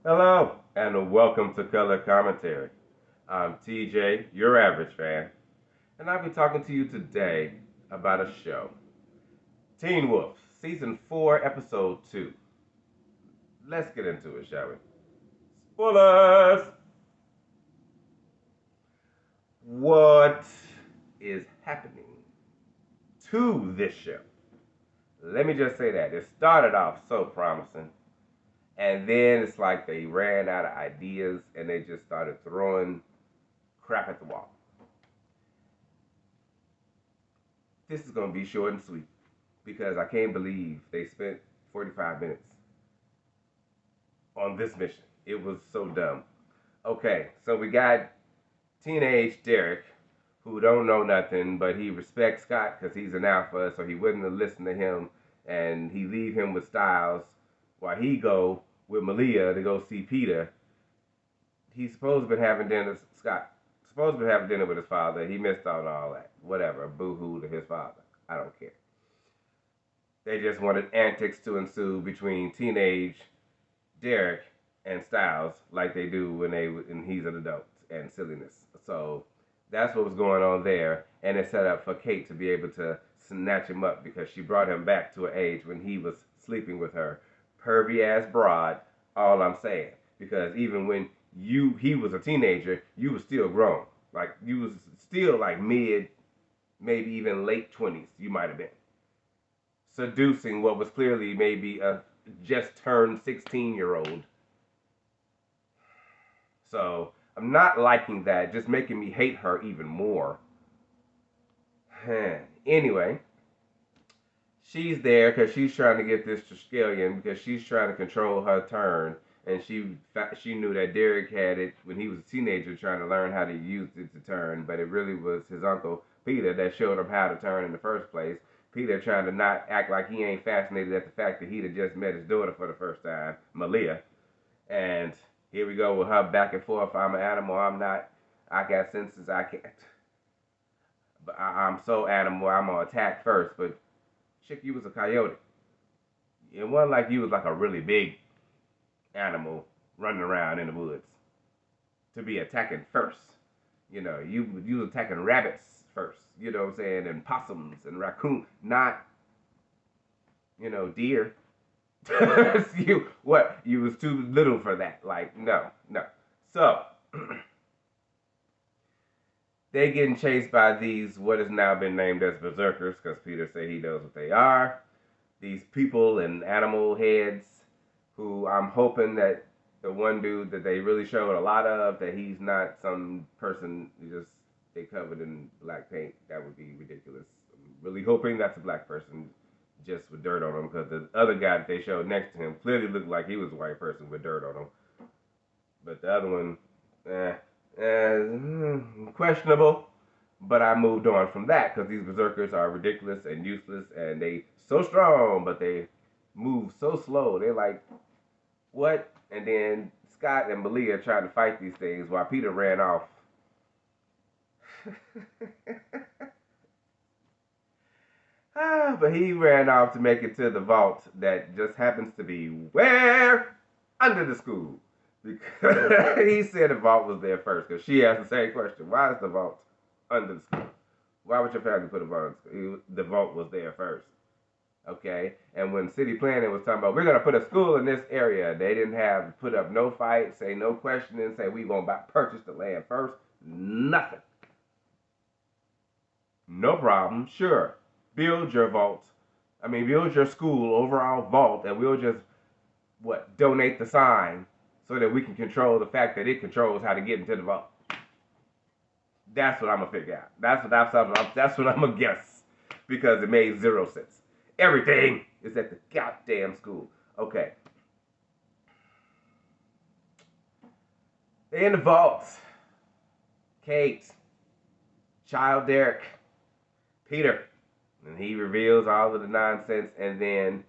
Hello, and welcome to Color Commentary. I'm TJ, your average fan, and I'll be talking to you today about a show Teen Wolf, Season 4, Episode 2. Let's get into it, shall we? Spoilers! What is happening to this show? Let me just say that. It started off so promising, and then it's like they ran out of ideas and they just started throwing crap at the wall. This is going to be short and sweet because I can't believe they spent 45 minutes on this mission. It was so dumb. Okay, so we got teenage Derek, who don't know nothing, but he respects Scott because he's an alpha, so he wouldn't have listened to him, and he leave him with Styles while he go with Malia to go see Peter. He's supposed to be having dinner. Scott supposed to be having dinner with his father. He missed out on all that. Whatever. Boo hoo to his father. I don't care. They just wanted antics to ensue between teenage Derek and Styles, like they do when he's an adult, and silliness. So that's what was going on there, and it set up for Kate to be able to snatch him up because she brought him back to an age when he was sleeping with her, pervy ass broad. All I'm saying, because even when he was a teenager, you was still grown, like you was still like mid, maybe even late 20s. You might have been seducing what was clearly maybe a just turned 16-year-old. So I'm not liking that, just making me hate her even more. Anyway, she's there because she's trying to get this Triskelion because she's trying to control her turn. And she knew that Derek had it when he was a teenager trying to learn how to use it to turn, but it really was his uncle Peter that showed him how to turn in the first place. Peter trying to not act like he ain't fascinated at the fact that he'd have just met his daughter for the first time, Malia. And here we go with her back and forth. I'm an animal. I'm not. I got senses. I can't. But I'm so animal. I'm gonna attack first. But chick, you was a coyote. It wasn't like you was like a really big animal running around in the woods to be attacking first. You was attacking rabbits first. You know what I'm saying? And possums and raccoon, not deer. You was too little for that. Like no, no. So they getting chased by these what has now been named as berserkers because Peter said he knows what they are. These people and animal heads who I'm hoping that the one dude that they really showed a lot of, that he's not some person who just they covered in black paint. That would be ridiculous. I'm really hoping that's a black person just with dirt on him because the other guy that they showed next to him clearly looked like he was a white person with dirt on him. But the other one, questionable. But I moved on from that because these berserkers are ridiculous and useless, and they so strong, but they move so slow. They're like, what? And then Scott and Malia trying to fight these things while Peter ran off. But he ran off to make it to the vault that just happens to be where? Under the school. Because he said the vault was there first. Because she asked the same question. Why is the vault under the school? Why would your family put a vault in school? The vault was there first. Okay? And when city planning was talking about, we're going to put a school in this area, they didn't have put up no fight, say no questioning, say we going to purchase the land first. Nothing. No problem. Sure. Build your vault. Build your school overall vault, and we'll just donate the sign so that we can control the fact that it controls how to get into the vault. That's what I'm gonna figure out. That's what I'm gonna guess because it made zero sense. Everything is at the goddamn school. Okay. In the vault, Kate, Child Derek, Peter, and he reveals all of the nonsense, and then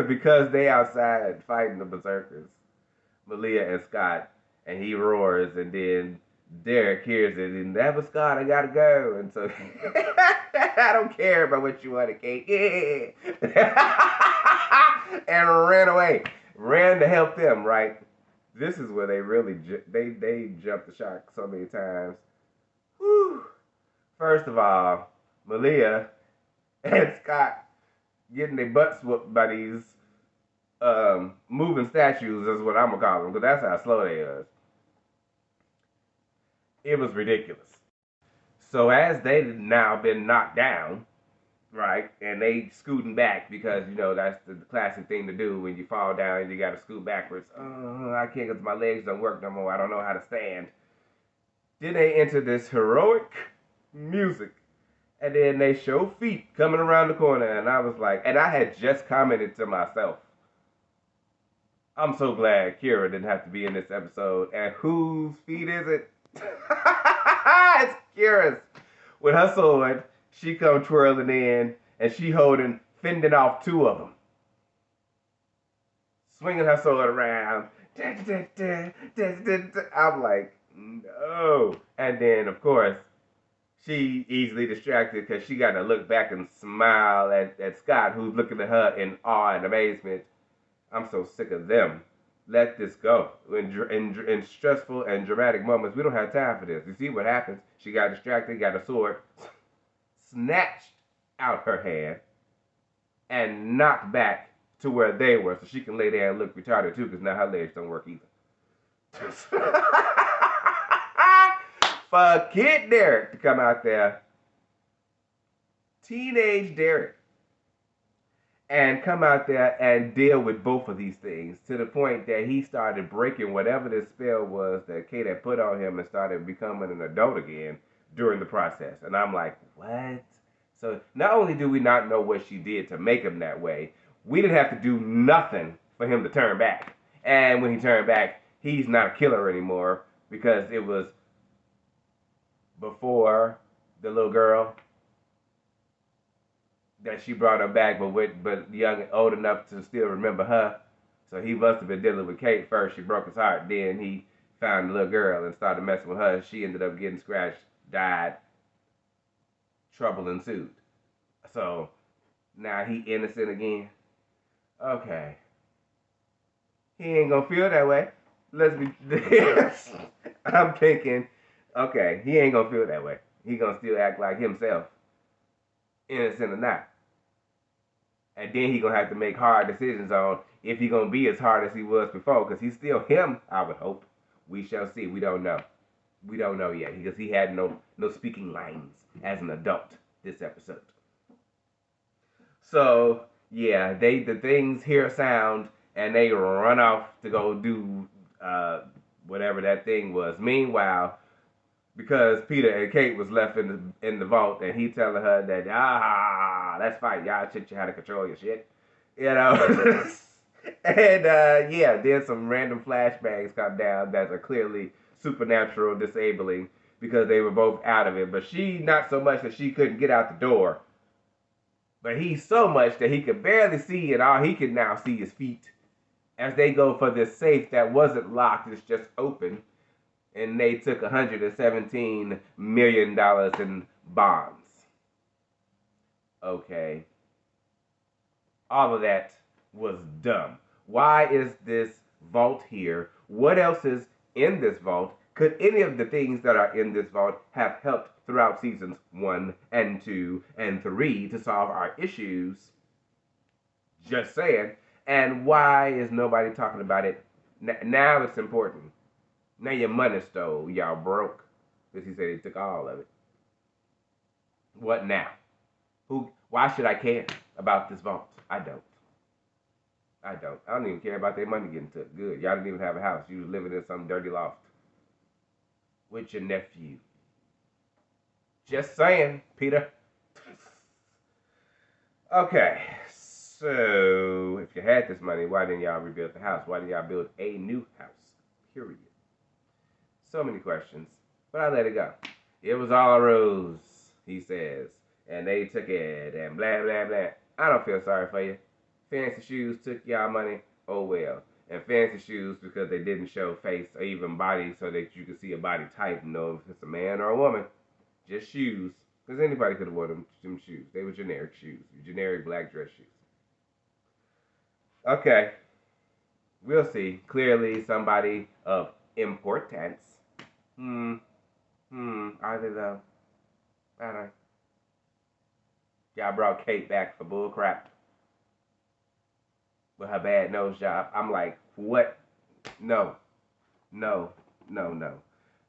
because they outside fighting the berserkers, Malia and Scott, and he roars, and then Derek hears it, and that was Scott, I gotta go, and so I don't care about what you want, Kate, yeah, and ran away. ran to help them, right? This is where they really they jumped the shark so many times. Whew. First of all, Malia and Scott getting their butts whooped by these moving statues is what I'm gonna call them, because that's how slow they are. It was ridiculous. So as they now been knocked down, right, and they scooting back because that's the classic thing to do when you fall down and you got to scoot backwards. I can't because my legs don't work no more. I don't know how to stand. Then they enter this heroic music, and then they show feet coming around the corner, and I was like, and I had just commented to myself, I'm so glad Kira didn't have to be in this episode. And whose feet is it? It's Kira's. With her sword, she come twirling in, and she fending off two of them. Swinging her sword around. I'm like, no. And then, of course, she easily distracted because she got to look back and smile at Scott, who's looking at her in awe and amazement. I'm so sick of them. Let this go. In stressful and dramatic moments, we don't have time for this. You see what happens? She got distracted, got a sword, snatched out her hand, and knocked back to where they were so she can lay there and look retarded too, because now her legs don't work either. For Kid Derek to come out there, teenage Derek, and come out there and deal with both of these things to the point that he started breaking whatever this spell was that Kate had put on him and started becoming an adult again during the process. And I'm like, what? So not only do we not know what she did to make him that way, we didn't have to do nothing for him to turn back. And when he turned back, he's not a killer anymore because it was before the little girl that she brought him back, but young and old enough to still remember her. So he must have been dealing with Kate first. She broke his heart. Then he found the little girl and started messing with her. She ended up getting scratched, died. Trouble ensued. So now he innocent again. Okay. He ain't gonna feel that way. Let's be. I'm thinking, okay, he ain't gonna feel that way. He gonna still act like himself, innocent or not. And then he gonna have to make hard decisions on if he gonna be as hard as he was before, because he's still him. I would hope. We shall see. We don't know. We don't know yet because he had no speaking lines as an adult this episode. So yeah, the things hear sound and they run off to go do whatever that thing was. Meanwhile, because Peter and Kate was left in the vault, and he telling her that let's fight, y'all teach you how to control your shit, and yeah, then some random flashbacks come down that are clearly supernatural, disabling because they were both out of it. But she not so much that she couldn't get out the door, but he so much that he could barely see, and all he could now see is feet as they go for this safe that wasn't locked, it's just open. And they took $117 million in bonds. Okay. All of that was dumb. Why is this vault here? What else is in this vault? Could any of the things that are in this vault have helped throughout seasons 1 and 2 and 3 to solve our issues? Just saying. And why is nobody talking about it? Now it's important. Now your money stole. Y'all broke. Because he said he took all of it. What now? Why should I care about this vault? I don't. I don't even care about their money getting took. Good. Y'all didn't even have a house. You was living in some dirty loft. With your nephew. Just saying, Peter. Okay. So, if you had this money, why didn't y'all rebuild the house? Why didn't y'all build a new house? Period. So many questions, but I let it go. It was all a ruse, he says, and they took it, and blah, blah, blah. I don't feel sorry for you. Fancy shoes took y'all money, oh well. And fancy shoes because they didn't show face or even body so that you could see a body type and know if it's a man or a woman. Just shoes, because anybody could have worn them shoes. They were generic shoes, generic black dress shoes. Okay. We'll see. Clearly, somebody of importance. Are they though? I don't know. Y'all brought Kate back for bull crap with her bad nose job. I'm like, what? No, no, no.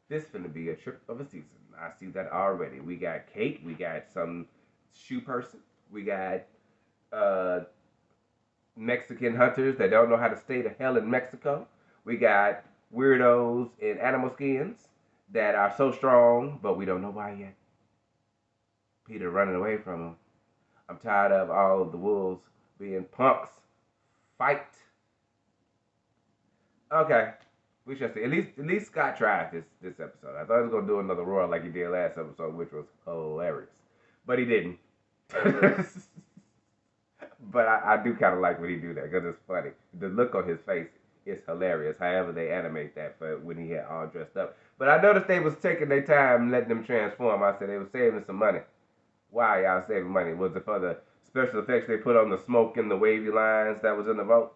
This finna be a trip of a season. I see that already. We got Kate. We got some shoe person. We got uh, Mexican hunters that don't know how to stay the hell in Mexico. We got weirdos in animal skins that are so strong, but we don't know why yet. Peter running away from them. I'm tired of all of the wolves being punks. Fight. Okay. We shall see. At least Scott tried this episode. I thought he was gonna do another roar like he did last episode, which was hilarious. But he didn't. But I do kind of like when he do that because it's funny. The look on his face is hilarious. However, they animate that for when he had all dressed up. But I noticed they was taking their time letting them transform. I said they were saving some money. Why y'all saving money? Was it for the special effects they put on the smoke and the wavy lines that was in the vote?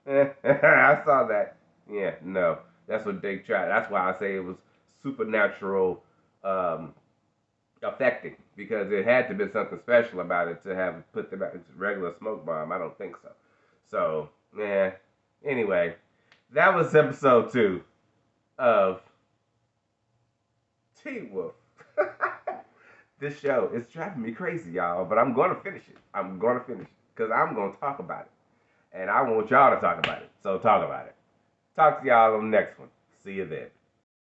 I saw that. Yeah, no. That's what they tried. That's why I say it was supernatural affecting because it had to be something special about it to have put the regular smoke bomb. I don't think so. So, yeah. Anyway, that was episode 2 of Teen Wolf. This show is driving me crazy, y'all, but I'm going to finish it. I'm going to finish it because I'm going to talk about it. And I want y'all to talk about it. So talk about it. Talk to y'all on the next one. See you then.